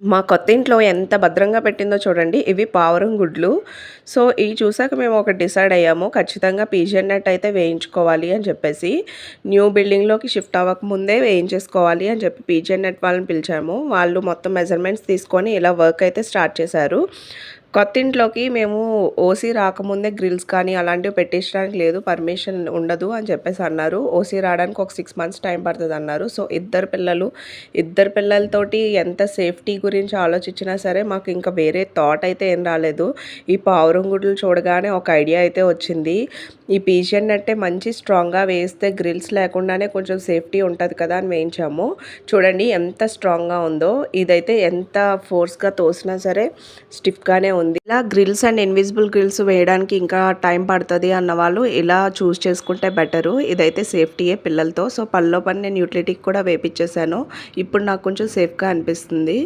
మా కొత్త ఇంట్లో ఎంత భద్రంగా పెట్టిందో చూడండి. ఇవి పావురం గుడ్లు. సో, ఇయి చూసాక మేము ఒకటి డిసైడ్ అయ్యాము. ఖచ్చితంగా పీజియన్ నెట్ అయితే వేయించుకోవాలి అని చెప్పేసి. న్యూ బిల్డింగ్‌లోకి షిఫ్ట్ అవ్వక ముందే వేయించేసుకోవాలి అని చెప్పి పీజియన్ నెట్ వాళ్ళని పిలిచాము. వాళ్ళు మొత్తం మెజర్‌మెంట్స్ తీసుకొని ఇలా వర్క్ అయితే స్టార్ట్ చేశారు. కొత్తింట్లోకి మేము ఓసీ రాకముందే గ్రిల్స్ కానీ అలాంటివి పెట్టించడానికి లేదు. పర్మిషన్ ఉండదు అని చెప్పేసి అన్నారు. ఓసీ రావడానికి ఒక 6 మంత్స్ టైం పడతదన్నారు. సో, ఇద్దరు పిల్లలతోటి ఎంత సేఫ్టీ గురించి ఆలోచించినా సరే మాకు ఇంకా వేరే థాట్ అయితే ఏం రాలేదు. ఈ పావురం గుడ్లు చూడగానే ఒక ఐడియా అయితే వచ్చింది. ఈ పీజియన్ నెట్టే మంచి స్ట్రాంగ్‌గా వేస్తే గ్రిల్స్ లేకుండానే కొంచెం సేఫ్టీ ఉంటది కదా అని వేయించాము. చూడండి ఎంత స్ట్రాంగ్‌గా ఉందో. ఇదైతే ఎంత ఫోర్స్‌గా తోసినా సరే స్టిఫ్‌గానే ఉంది. ఇలా గ్రిల్స్ అండ్ ఇన్విజిబుల్ గ్రిల్స్ వేయడానికి ఇంకా టైం పడతది అన్నవాళ్ళు ఇలా చూజ్ చేసుకుంటే బెటరు. ఇదైతే సేఫ్టీయే పిల్లలతో. సో, పనిలో పని నేను యుటిలిటీకి కూడా వేపిచ్చేసాను. ఇప్పుడు నాకు కొంచెం సేఫ్‌గా అనిపిస్తుంది.